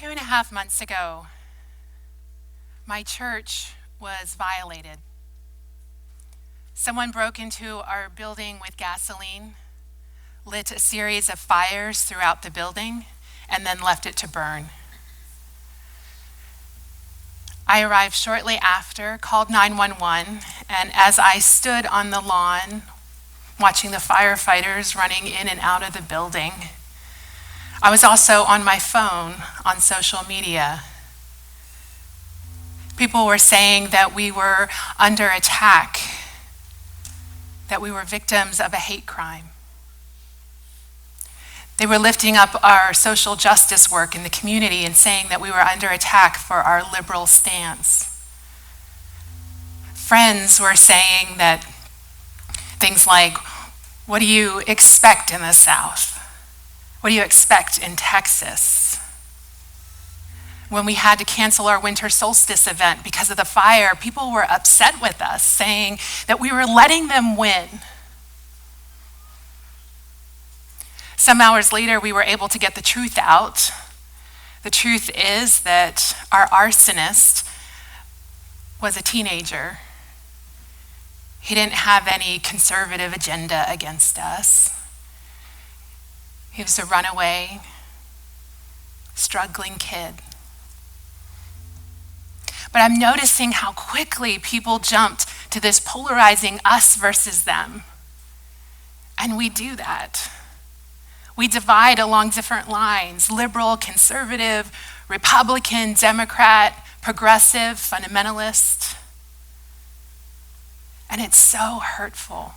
2.5 months ago, my church was violated. Someone broke into our building with gasoline, lit a series of fires throughout the building, and then left it to burn. I arrived shortly after, called 911, and as I stood on the lawn watching the firefighters running in and out of the building, I was also on my phone on social media. People were saying that we were under attack, that we were victims of a hate crime. They were lifting up our social justice work in the community and saying that we were under attack for our liberal stance. Friends were saying that things like, "What do you expect in the South? What do you expect in Texas?" When we had to cancel our winter solstice event because of the fire, people were upset with us, saying that we were letting them win. Some hours later, we were able to get the truth out. The truth is that our arsonist was a teenager. He didn't have any conservative agenda against us. He was a runaway, struggling kid. But I'm noticing how quickly people jumped to this polarizing us versus them. And we do that. We divide along different lines: liberal, conservative, Republican, Democrat, progressive, fundamentalist. And it's so hurtful.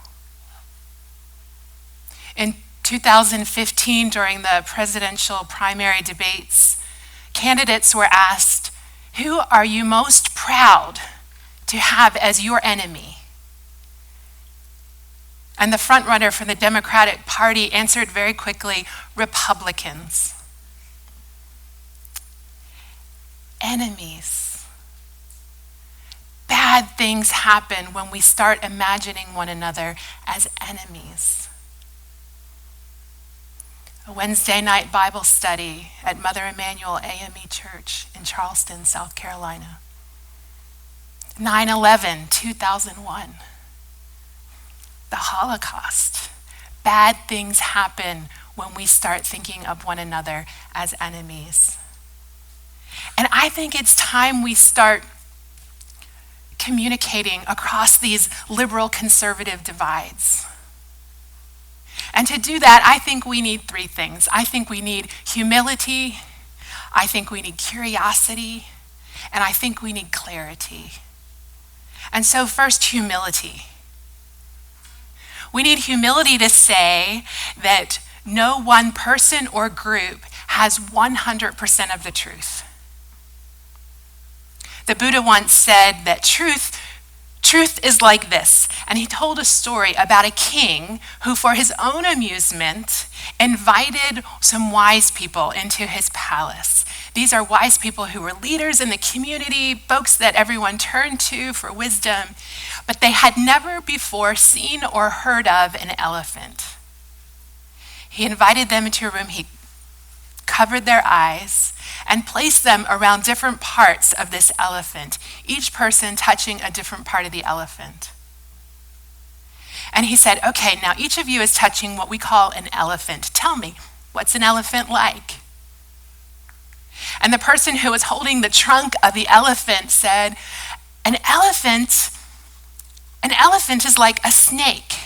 In 2015, during the presidential primary debates, candidates were asked, "Who are you most proud to have as your enemy?" And the frontrunner for the Democratic Party answered very quickly, "Republicans." Enemies. Bad things happen when we start imagining one another as enemies. A Wednesday night Bible study at Mother Emanuel AME Church in Charleston, South Carolina. 9/11, 2001. The Holocaust. Bad things happen when we start thinking of one another as enemies. And I think it's time we start communicating across these liberal conservative divides. And to do that, I think we need three things. I think we need humility, I think we need curiosity, and I think we need clarity. And so first, humility. We need humility to say that no one person or group has 100% of the truth. The Buddha once said that truth is like this. And he told a story about a king who, for his own amusement, invited some wise people into his palace. These are wise people who were leaders in the community, folks that everyone turned to for wisdom, but they had never before seen or heard of an elephant. He invited them into a room, he covered their eyes, and placed them around different parts of this elephant, each person touching a different part of the elephant. And he said, "Okay, now each of you is touching what we call an elephant. Tell me, what's an elephant like?" And the person who was holding the trunk of the elephant said, An elephant is like a snake."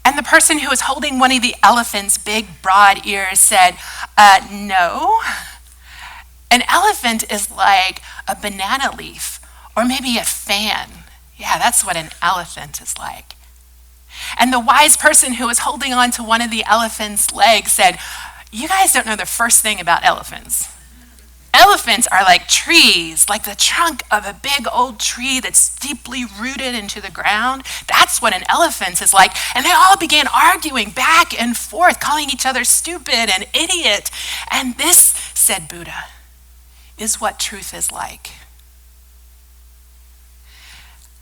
And the person who was holding one of the elephant's big, broad ears said, "No. An elephant is like a banana leaf or maybe a fan. Yeah, that's what an elephant is like." And the wise person who was holding on to one of the elephant's legs said, "You guys don't know the first thing about elephants. Elephants are like trees, like the trunk of a big old tree that's deeply rooted into the ground. That's what an elephant is like." And they all began arguing back and forth, calling each other stupid and idiot. And this, said Buddha, is what truth is like.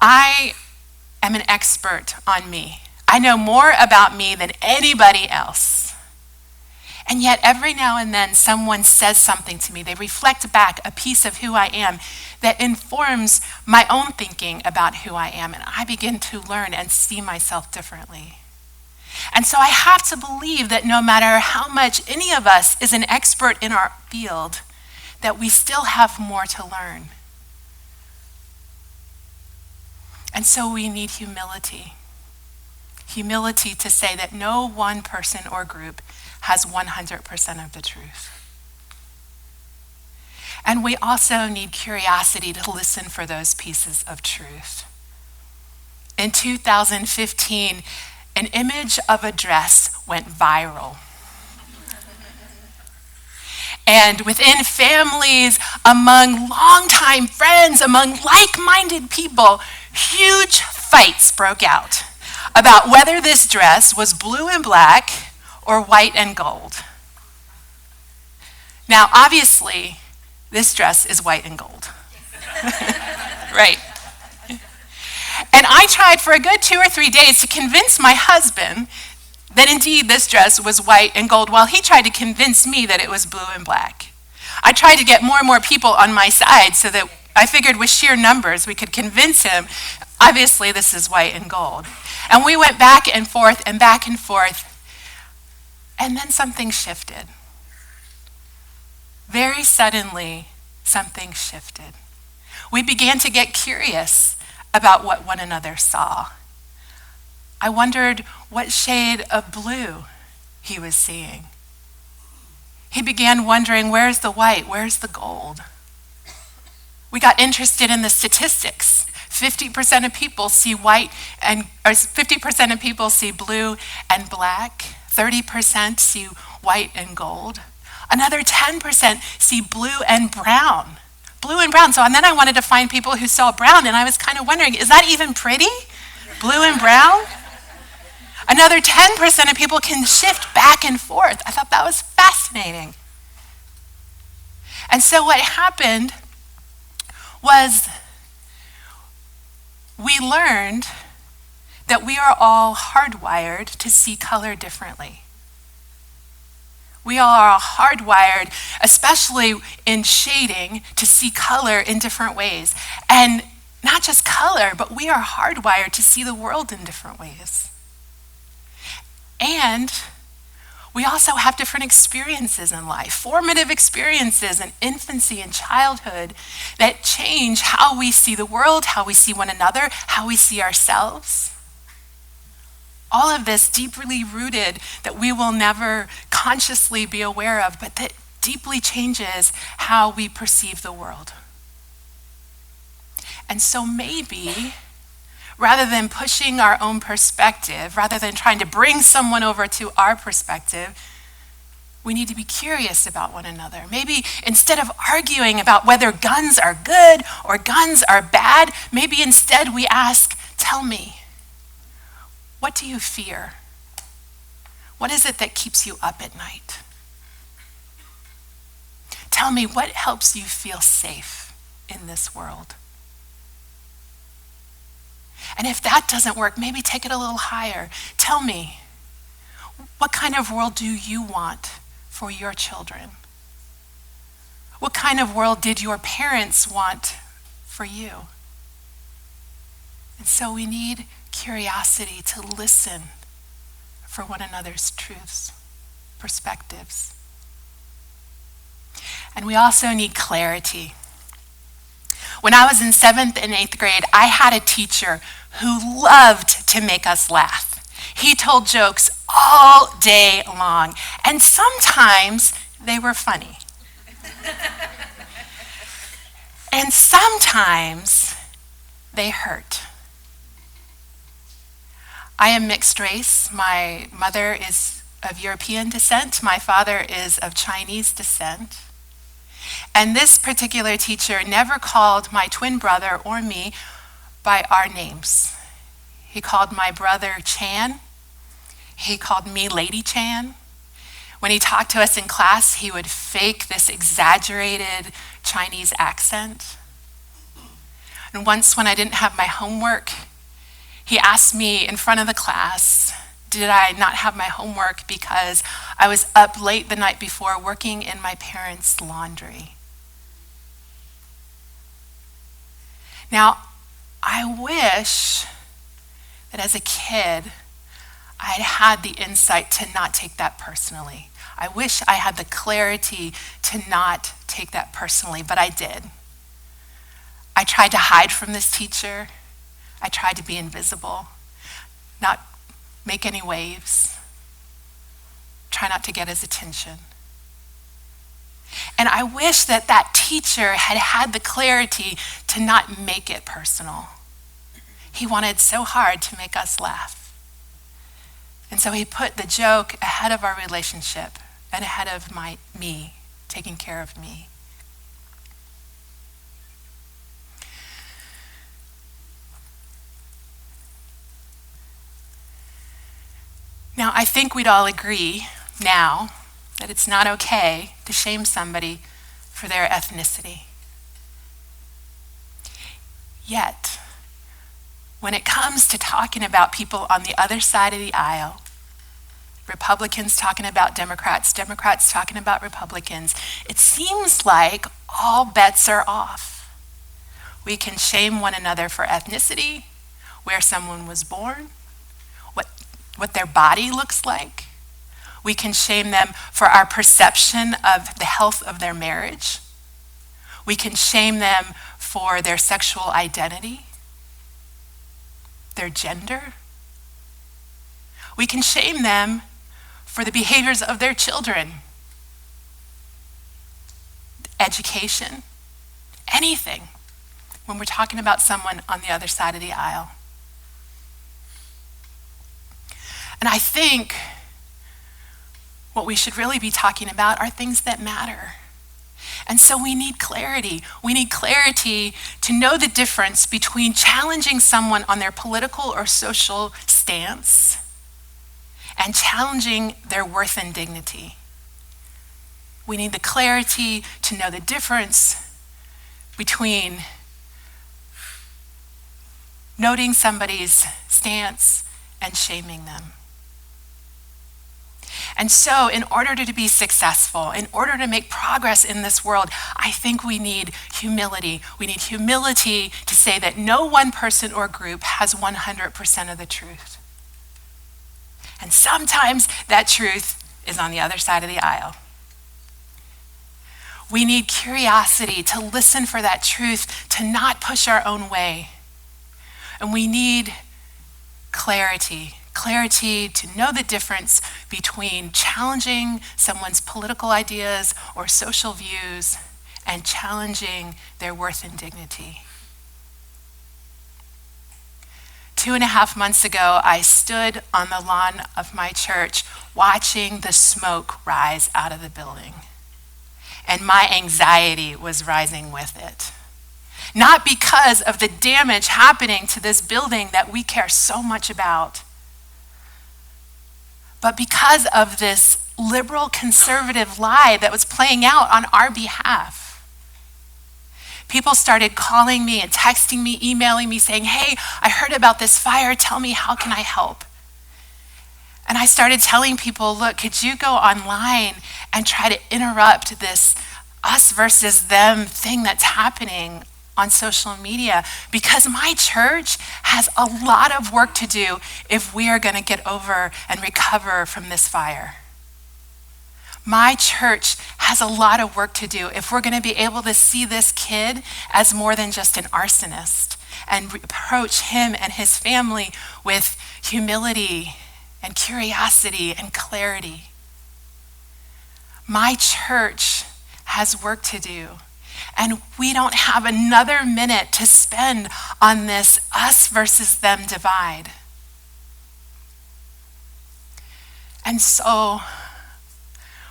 I am an expert on me. I know more about me than anybody else. And yet every now and then someone says something to me. They reflect back a piece of who I am that informs my own thinking about who I am. And I begin to learn and see myself differently. And so I have to believe that no matter how much any of us is an expert in our field, that we still have more to learn. And so we need humility. Humility to say that no one person or group has 100% of the truth. And we also need curiosity to listen for those pieces of truth. In 2015, an image of a dress went viral. And within families, among longtime friends, among like-minded people, huge fights broke out about whether this dress was blue and black or white and gold. Now, obviously, this dress is white and gold. Right. And I tried for a good 2 or 3 days to convince my husband that indeed this dress was white and gold, while he tried to convince me that it was blue and black. I tried to get more and more people on my side so that I figured with sheer numbers we could convince him, obviously this is white and gold. And we went back and forth, and then something shifted. Very suddenly, something shifted. We began to get curious about what one another saw. I wondered what shade of blue he was seeing. He began wondering, where's the white, where's the gold? We got interested in the statistics. 50% of people see white and, or 50% of people see blue and black. 30% see white and gold. Another 10% see blue and brown. Blue and brown. So, and then I wanted to find people who saw brown, and I was kind of wondering, is that even pretty? Blue and brown? Another 10% of people can shift back and forth. I thought that was fascinating. And so what happened was we learned that we are all hardwired to see color differently. We all are hardwired, especially in shading, to see color in different ways. And not just color, but we are hardwired to see the world in different ways. And we also have different experiences in life, formative experiences in infancy and childhood that change how we see the world, how we see one another, how we see ourselves. All of this deeply rooted that we will never consciously be aware of, but that deeply changes how we perceive the world. And so maybe, rather than pushing our own perspective, rather than trying to bring someone over to our perspective, we need to be curious about one another. Maybe instead of arguing about whether guns are good or guns are bad, maybe instead we ask, tell me, what do you fear? What is it that keeps you up at night? Tell me, what helps you feel safe in this world? And if that doesn't work, maybe take it a little higher. Tell me, what kind of world do you want for your children? What kind of world did your parents want for you? And so we need curiosity to listen for one another's truths, perspectives. And we also need clarity. When I was in 7th and 8th grade, I had a teacher who loved to make us laugh. He told jokes all day long, and sometimes they were funny. And sometimes they hurt. I am mixed race. My mother is of European descent. My father is of Chinese descent. And this particular teacher never called my twin brother or me by our names. He called my brother Chan. He called me Lady Chan. When he talked to us in class, he would fake this exaggerated Chinese accent. And once when I didn't have my homework, he asked me in front of the class did I not have my homework because I was up late the night before working in my parents' laundry? Now, I wish that as a kid, I'd had the insight to not take that personally. I wish I had the clarity to not take that personally, but I did. I tried to hide from this teacher. I tried to be invisible, not make any waves, try not to get his attention. And I wish that that teacher had had the clarity to not make it personal. He wanted so hard to make us laugh. And so he put the joke ahead of our relationship and ahead of me, taking care of me. Now, I think we'd all agree now that it's not okay to shame somebody for their ethnicity. Yet, when it comes to talking about people on the other side of the aisle, Republicans talking about Democrats, Democrats talking about Republicans, it seems like all bets are off. We can shame one another for ethnicity, where someone was born, what their body looks like. We can shame them for our perception of the health of their marriage. We can shame them for their sexual identity, their gender. We can shame them for the behaviors of their children, education, anything, when we're talking about someone on the other side of the aisle. And I think what we should really be talking about are things that matter. And so we need clarity. We need clarity to know the difference between challenging someone on their political or social stance and challenging their worth and dignity. We need the clarity to know the difference between noting somebody's stance and shaming them. And so in order to be successful, in order to make progress in this world, I think we need humility. We need humility to say that no one person or group has 100% of the truth. And sometimes that truth is on the other side of the aisle. We need curiosity to listen for that truth, to not push our own way. And we need clarity to know the difference between challenging someone's political ideas or social views and challenging their worth and dignity. 2.5 months ago, I stood on the lawn of my church watching the smoke rise out of the building, and my anxiety was rising with it. Not because of the damage happening to this building that we care so much about, but because of this liberal conservative lie that was playing out on our behalf. People started calling me and texting me, emailing me, saying, "Hey, I heard about this fire. Tell me, how can I help?" And I started telling people, look, could you go online and try to interrupt this us versus them thing that's happening on social media? Because my church has a lot of work to do if we are going to get over and recover from this fire. My church has a lot of work to do if we're going to be able to see this kid as more than just an arsonist and approach him and his family with humility and curiosity and clarity. My church has work to do. And we don't have another minute to spend on this us versus them divide. And so,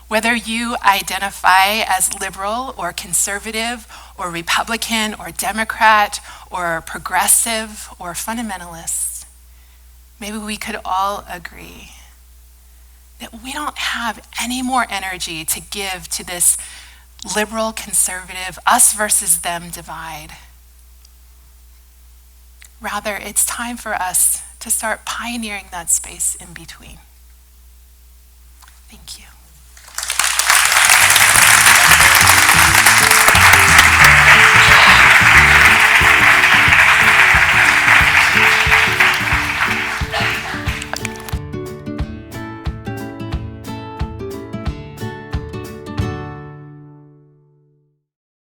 whether you identify as liberal or conservative or Republican or Democrat or progressive or fundamentalist, maybe we could all agree that we don't have any more energy to give to this liberal, conservative, us versus them divide. Rather, it's time for us to start pioneering that space in between. Thank you.